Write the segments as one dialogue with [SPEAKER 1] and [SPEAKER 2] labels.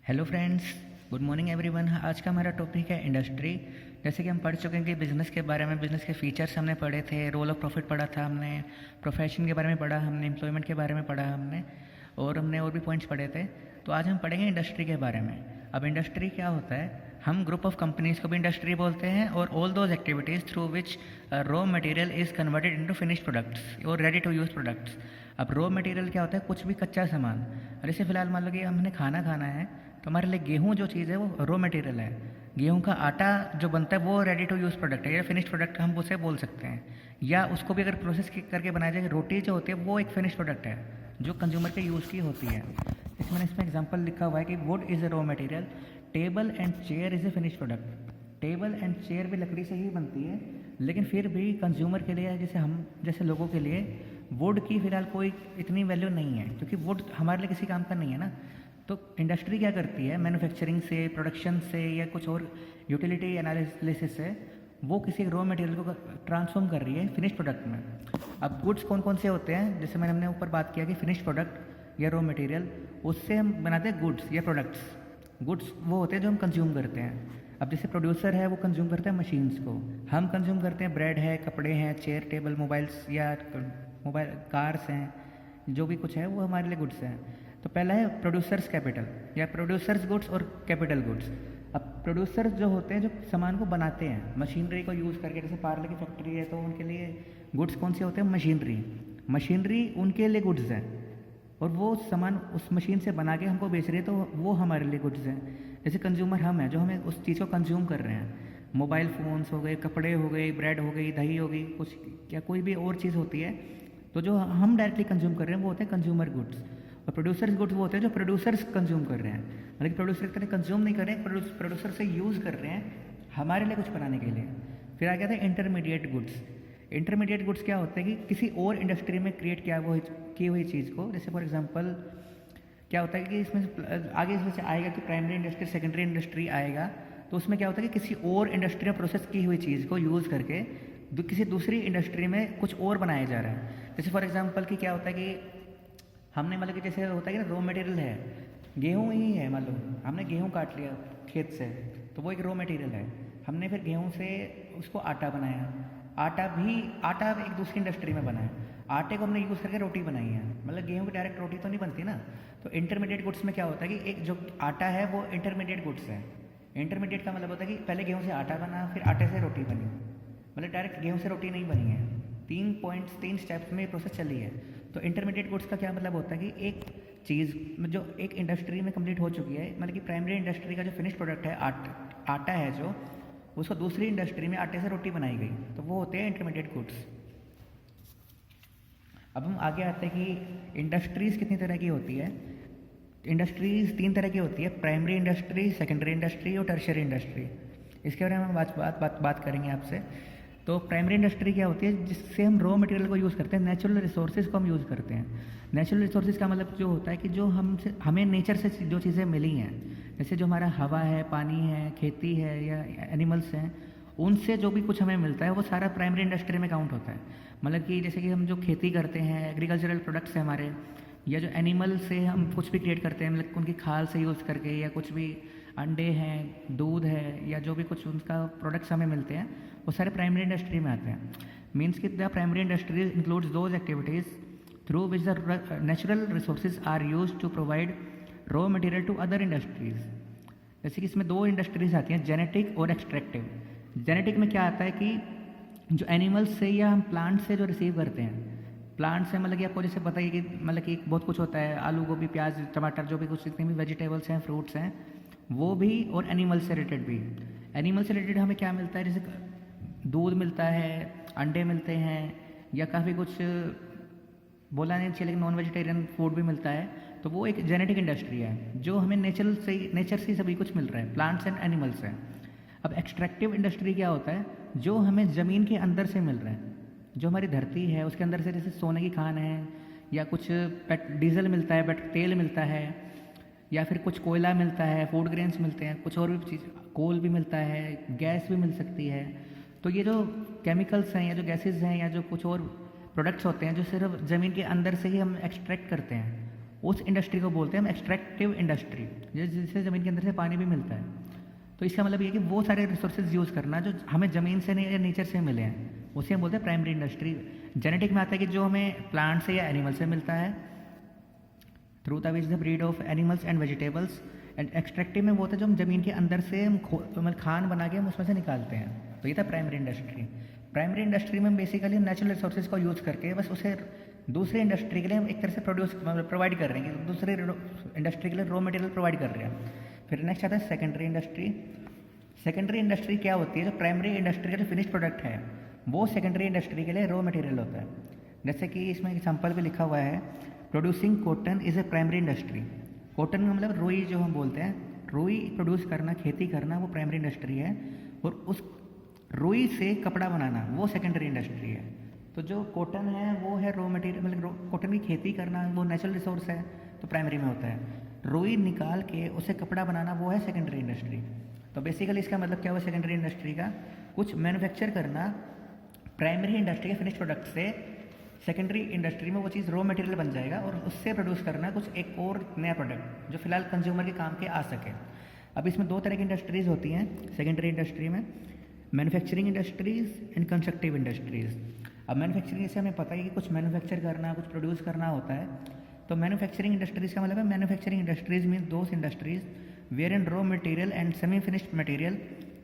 [SPEAKER 1] Hello friends, good morning everyone. आज का हमारा टॉपिक है इंडस्ट्री। जैसे कि हम पढ़ चुके हैं कि बिज़नेस के बारे में, बिज़नेस के फीचर्स हमने पढ़े थे, रोल ऑफ प्रॉफिट पढ़ा था हमने, प्रोफेशन के बारे में पढ़ा हमने, एम्प्लॉयमेंट के बारे में पढ़ा हमने, और हमने और भी पॉइंट्स पढ़े थे। तो आज हम पढ़ेंगे इंडस्ट्री के बारे में। अब इंडस्ट्री क्या होता है? हम ग्रुप ऑफ कंपनीज को भी इंडस्ट्री बोलते हैं, और all those activities through which raw material is converted into finished products और रेडी टू यूज़ प्रोडक्ट्स। अब रॉ मटेरियल क्या होता है? कुछ भी कच्चा सामान। जैसे फिलहाल मान लो कि हमने खाना खाना है, तो हमारे लिए गेहूँ जो चीज़ है वो रॉ मटेरियल है। गेहूँ का आटा जो बनता है वो रेडी टू यूज़ प्रोडक्ट है या फिनिश्ड प्रोडक्ट हम उसे बोल सकते हैं। या उसको भी अगर प्रोसेस करके बनाया जाए, रोटी जो होती है वो एक फिनिश्ड प्रोडक्ट है जो कंज्यूमर के यूज़ की होती है। इसमें एग्जांपल लिखा हुआ है कि would is a raw material, table and chair is a finished product. Table and chair भी लकड़ी से ही बनती है, लेकिन फिर भी कंज्यूमर के लिए, जैसे हम जैसे लोगों के लिए वुड की फ़िलहाल कोई इतनी वैल्यू नहीं है, क्योंकि वुड हमारे लिए किसी काम का नहीं है ना। तो इंडस्ट्री क्या करती है? मैन्युफैक्चरिंग से, प्रोडक्शन से या कुछ और यूटिलिटी एनालिसिस से वो किसी रॉ मटेरियल को ट्रांसफॉर्म कर रही है फिनिश प्रोडक्ट में। अब गुड्स कौन कौन से होते हैं? जैसे हमने ऊपर बात किया कि फिनिश प्रोडक्ट या रॉ मटेरियल, उससे हम बनाते हैं गुड्स या प्रोडक्ट्स। गुड्स वो होते हैं जो हम कंज्यूम करते हैं। अब जैसे प्रोड्यूसर है वो कंज्यूम करता है मशीन्स को, हम कंज्यूम करते हैं ब्रेड है, कपड़े हैं, चेयर टेबल, मोबाइल्स या मोबाइल कार्स हैं, जो भी कुछ है वो हमारे लिए गुड्स हैं। तो पहला है प्रोड्यूसर्स कैपिटल या प्रोड्यूसर्स गुड्स और कैपिटल गुड्स। अब प्रोड्यूसर्स जो होते हैं जो सामान को बनाते हैं मशीनरी को यूज़ करके, जैसे पार्ले की फैक्ट्री है तो उनके लिए गुड्स कौन से होते हैं? मशीनरी। मशीनरी उनके लिए गुड्स हैं, और वो सामान उस मशीन से बना के हमको बेच रही है, तो वो हमारे लिए गुड्स हैं। जैसे कंज्यूमर हम हैं जो हमें उस चीज़ को कंज्यूम कर रहे हैं। मोबाइल फ़ोन्स हो गए, कपड़े हो गए, ब्रेड हो गई, दही हो गई, कुछ या कोई भी और चीज़ होती है, तो जो हम डायरेक्टली कंज्यूम कर रहे हैं वो होते हैं कंज्यूमर गुड्स। और प्रोड्यूसर्स गुड्स वो होते हैं जो प्रोड्यूसर्स कंज्यूम कर रहे हैं, मतलब कि प्रोड्यूसर की तरह कंज्यूम नहीं कर रहे हैं, प्रोड्यूसर से यूज़ कर रहे हैं हमारे लिए कुछ बनाने के लिए। फिर आ गया था इंटरमीडिएट गुड्स। इंटरमीडिएट गुड्स क्या होते हैं कि किसी और इंडस्ट्री में क्रिएट की हुई चीज़ को, जैसे फॉर एग्जांपल क्या होता है कि इसमें आगे इसमें से आएगा कि प्राइमरी इंडस्ट्री, सेकेंडरी इंडस्ट्री आएगा, तो उसमें क्या होता है कि किसी और इंडस्ट्री में प्रोसेस की हुई चीज़ को यूज़ करके किसी दूसरी इंडस्ट्री में कुछ और बनाया जा रहा है। जैसे फॉर एग्जांपल कि क्या होता है कि हमने मतलब कि जैसे होता है कि ना रॉ मटेरियल है, गेहूँ ही है, मान लो हमने गेहूँ काट लिया खेत से, तो वो एक रॉ मटेरियल है। हमने फिर गेहूँ से उसको आटा बनाया, आटा एक दूसरी इंडस्ट्री में बना है, आटे को हमने यूज़ करके रोटी बनाई है। मतलब गेहूँ की डायरेक्ट रोटी तो नहीं बनती ना। तो इंटरमीडिएट गुड्स में क्या होता है कि एक जो आटा है वो इंटरमीडिएट गुड्स है। इंटरमीडिएट का मतलब होता है कि पहले गेहूँ से आटा बना, फिर आटे से रोटी बनी, मतलब डायरेक्ट गेहूँ से रोटी नहीं बनी है। 3 स्टेप्स में ये प्रोसेस चली है। तो इंटरमीडिएट गुड्स का क्या मतलब होता है कि एक चीज़ जो एक इंडस्ट्री में कंप्लीट हो चुकी है, मतलब कि प्राइमरी इंडस्ट्री का जो फिनिश प्रोडक्ट है आटा है, जो उसको दूसरी इंडस्ट्री में आटे से रोटी बनाई गई, तो वो होते हैं इंटरमीडिएट गुड्स। अब हम आगे आते हैं कि इंडस्ट्रीज़ कितनी तरह की होती है। इंडस्ट्रीज़ 3 तरह की होती है, प्राइमरी इंडस्ट्री, सेकेंडरी इंडस्ट्री और टर्शियरी इंडस्ट्री। इसके बारे में हम बात करेंगे आपसे। तो प्राइमरी इंडस्ट्री क्या होती है? जिससे हम रॉ मटेरियल को यूज़ करते हैं, नेचुरल रिसोर्सेज को हम यूज़ करते हैं। नेचुरल रिसोर्सेज का मतलब जो होता है कि जो हमें नेचर से जो चीज़ें मिली हैं, जैसे जो हमारा हवा है, पानी है, खेती है या एनिमल्स हैं, उनसे जो भी कुछ हमें मिलता है वो सारा प्राइमरी इंडस्ट्री में काउंट होता है। मतलब कि जैसे कि हम जो खेती करते हैं, एग्रीकल्चरल प्रोडक्ट्स हैं हमारे, या जो एनिमल से हम कुछ भी क्रिएट करते हैं, मतलब उनकी खाल से यूज़ करके, या कुछ भी अंडे हैं, दूध है, या जो भी कुछ उनका प्रोडक्ट्स हमें मिलते हैं, वो सारे प्राइमरी इंडस्ट्री में आते हैं। मीन्स कि the primary industry includes those activities through which the natural resources are use to provide raw material to other industries. जैसे कि इसमें 2 इंडस्ट्रीज आती हैं, जेनेटिक और एक्सट्रैक्टिव। जेनेटिक में क्या आता है कि जो एनिमल्स से या हम प्लांट से जो रिसीव करते हैं, प्लांट से मतलब कि आपको जैसे पता ही कि मतलब कि बहुत कुछ होता है, आलू गोभी प्याज टमाटर, जो भी कुछ जितने भी वेजिटेबल्स हैं, फ्रूट्स हैं, वो भी, और एनिमल से रिलेटेड भी। एनिमल से रिलेटेड हमें क्या मिलता है? जैसे दूध मिलता है, अंडे मिलते हैं, या काफ़ी कुछ बोला नहीं चाहिए लेकिन नॉन वेजिटेरियन फूड भी मिलता है। तो वो एक जेनेटिक इंडस्ट्री है जो हमें नेचर से सभी कुछ मिल रहा है, प्लांट्स एंड एनिमल्स है। अब एक्सट्रैक्टिव इंडस्ट्री क्या होता है? जो हमें ज़मीन के अंदर से मिल रहा है, जो हमारी धरती है उसके अंदर से, जैसे सोने की खान है, या कुछ डीजल मिलता है, तेल मिलता है, या फिर कुछ कोयला मिलता है, फूड ग्रेन्स मिलते हैं, कुछ और भी चीज़, कोल भी मिलता है, गैस भी मिल सकती है। तो ये जो केमिकल्स हैं या जो गैसेज हैं या जो कुछ और प्रोडक्ट्स होते हैं जो सिर्फ ज़मीन के अंदर से ही हम एक्सट्रैक्ट करते हैं, उस इंडस्ट्री को बोलते हैं हम एक्सट्रैक्टिव इंडस्ट्री, जिससे ज़मीन के अंदर से पानी भी मिलता है। तो इसका मतलब ये है कि वो सारे रिसोर्सेज यूज़ करना जो हमें ज़मीन से नहीं या नेचर से मिले हैं, उसे हम बोलते हैं प्राइमरी इंडस्ट्री। जेनेटिक में आता है कि जो हमें प्लांट से या एनिमल से मिलता है, through the which the breed of animals and vegetables. And extractive में वो होता है जो हम ज़मीन के अंदर से हम मतलब खान बना के हम उसमें से निकालते हैं, तो ये था प्राइमरी इंडस्ट्री। प्राइमरी इंडस्ट्री में बेसिकली नेचुरल रिसोर्सेज को यूज़ करके बस उसे दूसरे इंडस्ट्री के लिए हम एक तरह से प्रोवाइड कर रहे हैं, कि दूसरे इंडस्ट्री के लिए रॉ मटेरियल प्रोवाइड कर रहे हैं। फिर नेक्स्ट आता है सेकेंडरी इंडस्ट्री। सेकेंडरी इंडस्ट्री क्या होती है? जो प्राइमरी इंडस्ट्री का जो फिनिश प्रोडक्ट है वो सेकेंडरी इंडस्ट्री के लिए रॉ मटेरियल होता है। जैसे कि इसमें एग्जांपल भी लिखा हुआ है, producing cotton is a primary industry. Cotton का मतलब रुई जो हम बोलते हैं, रुई प्रोड्यूस करना, खेती करना, वो प्राइमरी इंडस्ट्री है। और उस रुई से कपड़ा बनाना वो सेकेंडरी इंडस्ट्री है। तो जो कॉटन है वो है रॉ मटेरियल, मतलब कॉटन की खेती करना वो नेचुरल रिसोर्स है, तो प्राइमरी में होता है। रुई निकाल के उसे कपड़ा बनाना वो है सेकेंडरी इंडस्ट्री। तो बेसिकली इसका मतलब क्या हुआ सेकेंडरी इंडस्ट्री का? कुछ मैन्युफैक्चर करना प्राइमरी इंडस्ट्री के फिनिश प्रोडक्ट से सेकेंडरी इंडस्ट्री में वो चीज़ रॉ मटेरियल बन जाएगा, और उससे प्रोड्यूस करना कुछ एक और नया प्रोडक्ट जो फिलहाल कंज्यूमर के काम के आ सके। अब इसमें दो तरह की इंडस्ट्रीज़ होती हैं सेकेंडरी इंडस्ट्री में, manufacturing industries and constructive industries. अब मैन्युफैक्चरिंग से हमें पता है कि कुछ मैन्युफैक्चर करना, कुछ प्रोड्यूस करना होता है। तो मैन्युफैक्चरिंग इंडस्ट्रीज़ का मतलब है manufacturing industries mean those industries where in raw material and semi finished material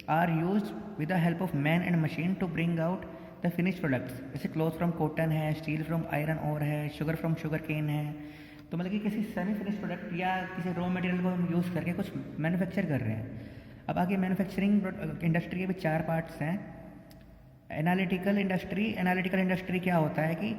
[SPEAKER 1] are used with the help of man and machine to bring out the finish products. जैसे cloth from cotton है, steel from iron ore है, sugar from sugar cane है। तो मतलब कि किसी semi finish product या किसी रॉ मटेरियल को हम यूज़ करके कुछ मैन्युफैक्चर कर रहे हैं। अब आगे मैन्युफैक्चरिंग इंडस्ट्री के भी चार पार्ट्स हैं। Analytical industry. एनालिटिकल इंडस्ट्री क्या होता है कि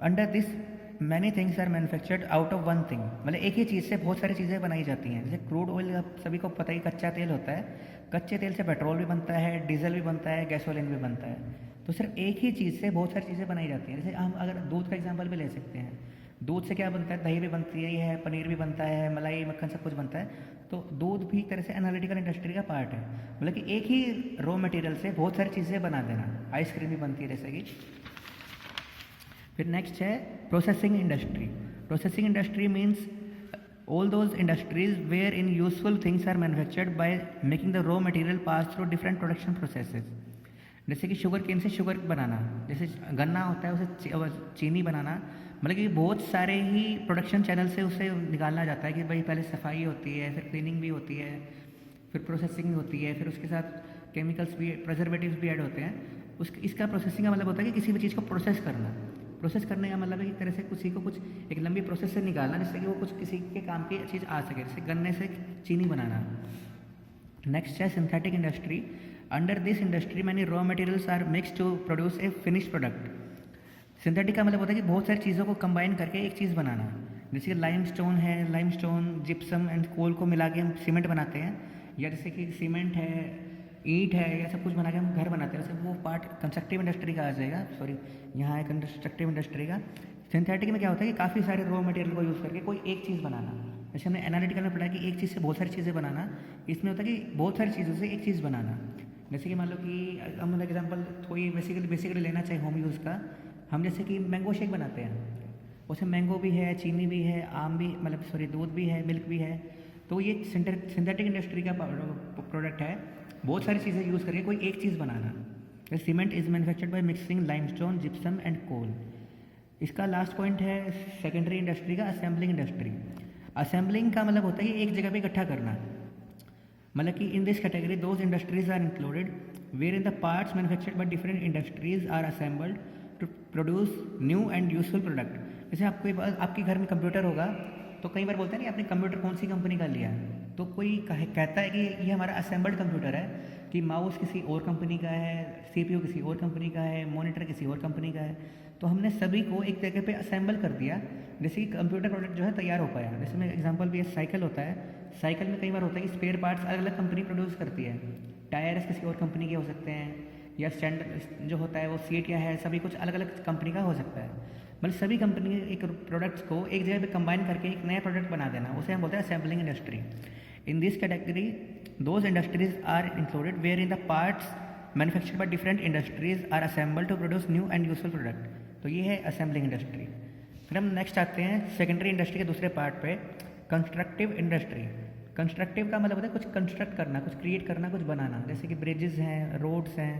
[SPEAKER 1] under this many things are manufactured out of one thing, मतलब एक ही चीज़ से बहुत सारी चीज़ें बनाई जाती हैं। जैसे क्रूड ऑयल आप सभी को पता ही कच्चा तेल होता है, कच्चे तेल से पेट्रोल भी बनता है, डीजल भी बनता है, गैसोलीन भी बनता है। तो सिर्फ एक ही चीज़ से बहुत सारी चीज़ें बनाई जाती हैं। जैसे हम अगर दूध का एग्जांपल भी ले सकते हैं, दूध से क्या बनता है? दही भी बनती है, पनीर भी बनता है, मलाई मक्खन सब कुछ बनता है। तो दूध भी एक तरह से एनालिटिकल इंडस्ट्री का पार्ट है, मतलब कि एक ही रॉ मटेरियल से बहुत सारी चीज़ें बना देना। आइसक्रीम भी बनती है जैसे कि। फिर नेक्स्ट है processing industry. Processing industry means all those industries wherein useful things are manufactured by making the raw material pass through different production processes। जैसे कि शुगर केन से शुगर बनाना, जैसे गन्ना होता है उसे चीनी बनाना, मतलब कि बहुत सारे ही प्रोडक्शन चैनल से उसे निकालना जाता है कि भाई पहले सफाई होती है, फिर क्लीनिंग भी होती है, फिर प्रोसेसिंग होती है, फिर उसके साथ केमिकल्स भी, प्रिजर्वेटिव्स भी ऐड होते हैं। इसका प्रोसेसिंग का मतलब होता है कि किसी भी चीज़ को प्रोसेस करना। प्रोसेस करने का मतलब है कि एक तरह से किसी को कुछ एक लंबी प्रोसेस से निकालना जिससे कि वो कुछ किसी के काम की चीज़ आ सके, जैसे गन्ने से चीनी बनाना। नेक्स्ट है synthetic industry. Under this industry many raw materials are mix to produce a finish product. Synthetic का मतलब होता है कि बहुत सारी चीज़ों को कंबाइन करके एक चीज़ बनाना। जैसे कि लाइमस्टोन है, लाइमस्टोन जिप्सम एंड कोल को मिला के हम सीमेंट बनाते हैं, या जैसे कि सीमेंट है, ईंट है, या सब कुछ बना के हम घर बनाते हैं। वैसे वो पार्ट कंस्ट्रक्टिव इंडस्ट्री का आ जाएगा, सॉरी यहाँ है कंस्ट्रक्टिव इंडस्ट्री का। सिंथेटिक में क्या होता है कि काफ़ी सारे रॉ मटेरियल को यूज़ करके कोई एक चीज़ बनाना। जैसे हमने एनालिटिकल में पढ़ा कि एक चीज़ से बहुत सारी चीज़ें बनाना, इसमें होता है कि बहुत सारी चीज़ों से एक चीज़ बनाना। जैसे कि मान लो कि हम एग्जाम्पल कोई बेसिकली लेना चाहिए होम यूज़ का, हम जैसे कि मैंगो शेक बनाते हैं, उसमें मैंगो भी है, चीनी भी है, आम भी, मतलब सॉरी दूध भी है, मिल्क भी है। तो ये सिंथेटिक इंडस्ट्री का प्रोडक्ट है, बहुत सारी चीज़ें यूज़ करके कोई एक चीज़ बनाना। Cement is manufactured by mixing limestone, gypsum and coal. इसका लास्ट पॉइंट है सेकेंडरी इंडस्ट्री का असेंबलिंग इंडस्ट्री। असेंबलिंग का मतलब होता है कि एक जगह पे इकट्ठा करना, मतलब कि in this category those industries are included where in the parts manufactured by different industries are assembled to produce new and useful product. जैसे आपके घर में कंप्यूटर होगा तो कई बार बोलते हैं कि आपने कंप्यूटर कौन सी कंपनी का लिया, तो कोई कहता है कि ये हमारा असेंबल्ड कंप्यूटर है, कि माउस किसी और कंपनी का है, सीपीयू किसी और कंपनी का है, मॉनिटर किसी और कंपनी का है। तो हमने सभी को एक जगह पे असेंबल कर दिया, जैसे कि कंप्यूटर प्रोडक्ट जो है तैयार हो पाया। जैसे में एग्जांपल भी साइकिल होता है, साइकिल में कई बार होता है कि स्पेयर पार्ट्स अलग अलग कंपनी प्रोड्यूस करती है, टायर्स किसी और कंपनी के हो सकते हैं, या स्टैंड जो होता है वो सीट या है, सभी कुछ अलग अलग कंपनी का हो सकता है। मतलब सभी कंपनी एक प्रोडक्ट्स को एक जगह पे कंबाइन करके एक नया प्रोडक्ट बना देना, उसे हम बोलते हैं assembling industry. In this category those industries are included where in the parts manufactured by different industries are assembled to produce new and useful product. तो ये है असेंबलिंग इंडस्ट्री। फिर हम नेक्स्ट आते हैं सेकेंडरी इंडस्ट्री के दूसरे पार्ट पे, कंस्ट्रक्टिव इंडस्ट्री। कंस्ट्रक्टिव का मतलब होता है कुछ कंस्ट्रक्ट करना, कुछ क्रिएट करना, कुछ बनाना, जैसे कि ब्रिजेस हैं, रोड्स हैं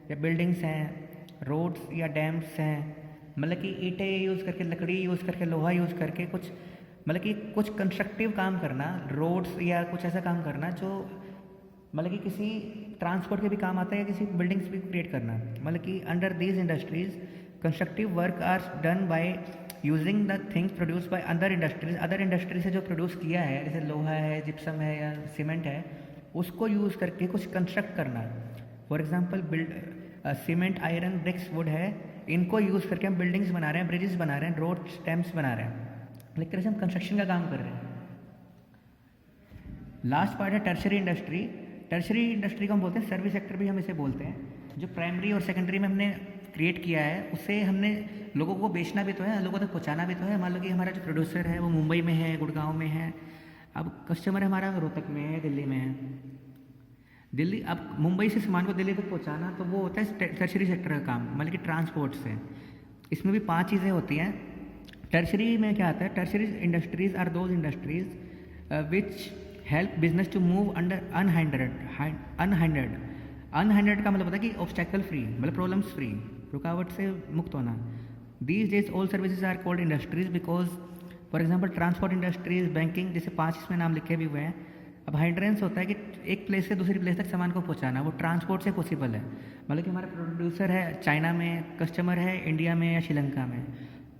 [SPEAKER 1] या बिल्डिंग्स हैं, रोड्स या डैम्स हैं, मतलब कि ईंटें यूज़ करके, लकड़ी यूज़ करके, लोहा यूज़ करके कुछ, मतलब कि कुछ कंस्ट्रक्टिव काम करना, रोड्स या कुछ ऐसा काम करना जो मतलब कि किसी ट्रांसपोर्ट के भी काम आता है या किसी बिल्डिंग्स भी क्रिएट करना। मतलब कि under these industries constructive work are done by using the things produce by other industries. Other industry से जो प्रोड्यूस किया है, जैसे लोहा है, जिप्सम है या सीमेंट है, उसको यूज़ करके कुछ कंस्ट्रक्ट करना। For example cement, iron, bricks, wood है, इनको यूज़ करके हम बिल्डिंग्स बना रहे हैं, ब्रिजेस बना रहे हैं, रोड स्टैम्प्स बना रहे हैं। एक तरह से हम कंस्ट्रक्शन का काम कर रहे हैं। लास्ट पार्ट है टर्शरी इंडस्ट्री। टर्शरी इंडस्ट्री को हम बोलते हैं सर्विस सेक्टर भी हम इसे बोलते हैं। जो प्राइमरी और सेकेंडरी में हमने क्रिएट किया है उससे हमने लोगों को बेचना भी तो है, लोगों तक पहुंचाना भी तो है। मान लो कि हमारा जो प्रोड्यूसर है वो मुंबई में है, गुड़गांव में है, अब कस्टमर हमारा रोहतक में है, दिल्ली में है। दिल्ली, अब मुंबई से सामान को दिल्ली तक पहुँचाना, तो वो होता है टर्शरी सेक्टर का काम, मतलब कि ट्रांसपोर्ट से। इसमें भी 5 चीज़ें होती हैं। टर्शरी में क्या आता है? Tertiary industries are those industries which help business to move under unhindered. Unhindered का मतलब होता है कि ऑब्स्टेकल फ्री, मतलब प्रॉब्लम्स फ्री, रुकावट से मुक्त होना। These days all services are called industries because for example transport industries, banking, जैसे 5 इसमें नाम लिखे भी हुए हैं। अब हाइड्रेंस होता है कि एक प्लेस से दूसरी प्लेस तक सामान को पहुंचाना, वो ट्रांसपोर्ट से पॉसिबल है। मतलब कि हमारा प्रोड्यूसर है चाइना में, कस्टमर है इंडिया में या श्रीलंका में,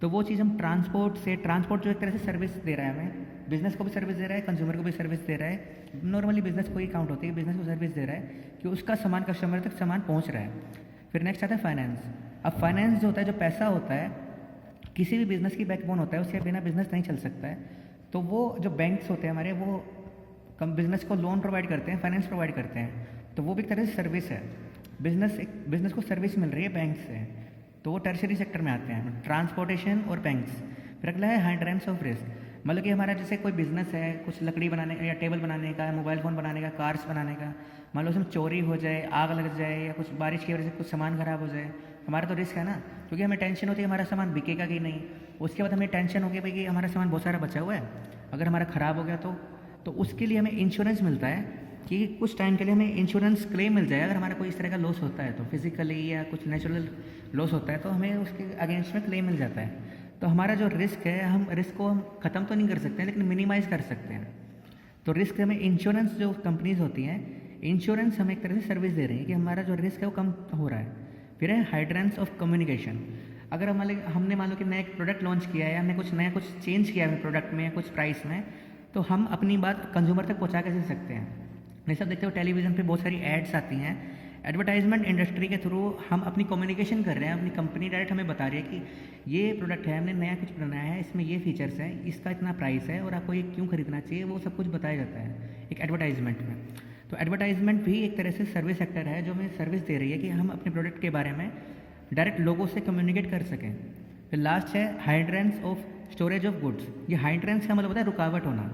[SPEAKER 1] तो वो चीज़ हम ट्रांसपोर्ट से, ट्रांसपोर्ट जो एक तरह से सर्विस दे रहा है हमें, बिजनेस को भी सर्विस दे रहा है, कंज्यूमर को भी सर्विस दे रहा है। नॉर्मली बिजनेस को ही काउंट होती है, बिजनेस को सर्विस दे रहा है कि उसका सामान कस्टमर तक सामान पहुंच रहा है। फिर नेक्स्ट आता है फाइनेंस। अब फाइनेंस जो होता है, जो पैसा होता है, किसी भी बिजनेस की बैकबोन होता है, उसके बिना बिजनेस नहीं चल सकता है। तो वो जो बैंक्स होते हैं हमारे, वो कम बिजनेस को लोन प्रोवाइड करते हैं, फाइनेंस प्रोवाइड करते हैं, तो वो भी एक तरह से सर्विस है। बिजनेस को सर्विस मिल रही है बैंक से, तो वो टर्शरी सेक्टर में आते हैं, ट्रांसपोर्टेशन और बैंक्स। फिर अगला है हाइड्रेंस ऑफ रिस्क। मतलब कि हमारा जैसे कोई बिजनेस है, कुछ लकड़ी बनाने का या टेबल बनाने का, मोबाइल फ़ोन बनाने का, कार्स बनाने का, मान लो उसमें चोरी हो जाए, आग लग जाए या कुछ बारिश की वजह से कुछ सामान खराब हो जाए, हमारा तो रिस्क है ना, क्योंकि हमें टेंशन होती है हमारा सामान बिकेगा कि नहीं। उसके बाद हमें टेंशन होगी भाई कि हमारा सामान बहुत सारा बचा हुआ है, अगर हमारा ख़राब हो गया तो उसके लिए हमें इंश्योरेंस मिलता है कि कुछ टाइम के लिए हमें इंश्योरेंस क्लेम मिल जाएगा। अगर हमारा कोई इस तरह का लॉस होता है, तो फिजिकली या कुछ नेचुरल लॉस होता है, तो हमें उसके अगेंस्ट में क्लेम मिल जाता है। तो हमारा जो रिस्क है, हम रिस्क को हम ख़त्म तो नहीं कर सकते हैं, लेकिन मिनिमाइज़ कर सकते हैं। तो रिस्क हमें इंश्योरेंस, जो कंपनीज होती हैं, इंश्योरेंस हमें एक तरह से सर्विस दे रही है कि हमारा जो रिस्क है वो कम हो रहा है। फिर है हाइड्रेंस ऑफ कम्युनिकेशन। अगर हमने मान लो कि नया एक प्रोडक्ट लॉन्च किया है, हमने कुछ नया कुछ चेंज किया है प्रोडक्ट में, कुछ प्राइस में, तो हम अपनी बात कंज्यूमर तक पहुंचा कैसे सकते हैं? जैसे आप देखते हो टेलीविज़न पे बहुत सारी एड्स आती हैं, एडवर्टाइजमेंट इंडस्ट्री के थ्रू हम अपनी कम्युनिकेशन कर रहे हैं। अपनी कंपनी डायरेक्ट हमें बता रही है कि ये प्रोडक्ट है, हमने नया कुछ बनाया है, इसमें ये फीचर्स हैं, इसका इतना प्राइस है और आपको ये क्यों खरीदना चाहिए, वो सब कुछ बताया जाता है एक एडवर्टाइजमेंट में। तो एडवर्टाइजमेंट भी एक तरह से सर्विस सेक्टर है, जो हमें सर्विस दे रही है कि हम अपने प्रोडक्ट के बारे में डायरेक्ट लोगों से कम्युनिकेट कर सकें। फिर लास्ट है हाइड्रेंस ऑफ स्टोरेज ऑफ गुड्स। ये हाइड्रेंस का मतलब होता है रुकावट होना।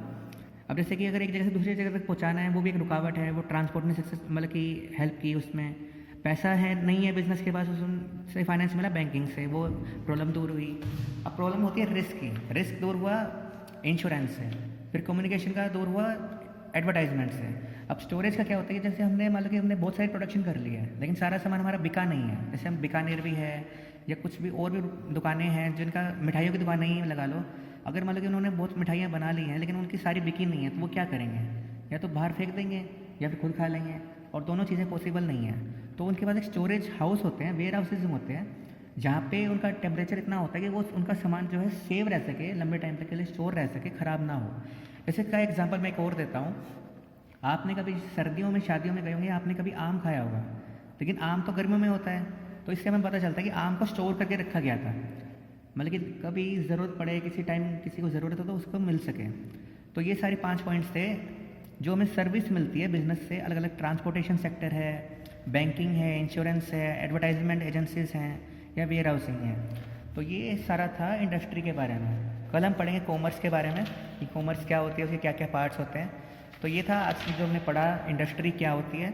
[SPEAKER 1] अब जैसे कि अगर एक जगह से दूसरी जगह तक पहुंचाना है, वो भी एक रुकावट है, वो ट्रांसपोर्ट ने सक्सेस मतलब कि हेल्प की, उसमें पैसा है नहीं है बिजनेस के पास, उससे फाइनेंस मिला बैंकिंग से, वो प्रॉब्लम दूर हुई। अब प्रॉब्लम होती है रिस्क की, रिस्क दूर हुआ इंश्योरेंस से। फिर कम्युनिकेशन का दूर हुआ एडवर्टाइजमेंट से। अब स्टोरेज का क्या होता है कि जैसे हमने मान लो कि हमने बहुत सारी प्रोडक्शन कर ली है, लेकिन सारा सामान हमारा बिका नहीं है। जैसे हम बीकानेर भी है या कुछ भी और भी दुकानें हैं जिनका मिठाइयों की दुकान नहीं लगा लो, अगर मान लो कि उन्होंने बहुत मिठाइयाँ बना ली हैं लेकिन उनकी सारी बिकी नहीं है, तो वो क्या करेंगे? या तो बाहर फेंक देंगे या फिर खुद खा लेंगे, और दोनों चीज़ें पॉसिबल नहीं है। तो उनके पास एक स्टोरेज हाउस होते हैं, वेयर हाउसेज होते हैं, जहाँ पे उनका टेम्परेचर इतना होता है कि वो उनका सामान जो है सेव रह सके, लंबे टाइम तक के लिए स्टोर रह सके, ख़राब ना हो। जैसे का एग्जांपल मैं एक और देता हूँ। आपने कभी सर्दियों में शादियों में गए होंगे, आपने कभी आम खाया होगा, लेकिन आम तो गर्मियों में होता है, तो इससे हमें पता चलता है कि आम को स्टोर करके रखा गया था, मतलब कि कभी ज़रूरत पड़े, किसी टाइम किसी को ज़रूरत हो तो उसको मिल सके। तो ये सारे 5 पॉइंट्स थे जो हमें सर्विस मिलती है बिजनेस से। अलग अलग ट्रांसपोर्टेशन सेक्टर है, बैंकिंग है, इंश्योरेंस है, एडवर्टाइजमेंट एजेंसीज हैं या वेयर हाउसिंग है। तो ये सारा था इंडस्ट्री के बारे में। कल हम पढ़ेंगे कॉमर्स के बारे में कि कॉमर्स क्या होती है, उसके क्या क्या पार्ट्स होते हैं। तो ये था आज की जो हमने पढ़ा, इंडस्ट्री क्या होती है,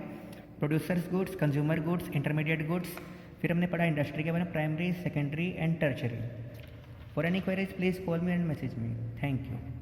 [SPEAKER 1] producers goods, consumer goods, intermediate goods. फिर हमने पढ़ा इंडस्ट्री के बारे में, primary, secondary and tertiary. For any queries please call me and message me. Thank you.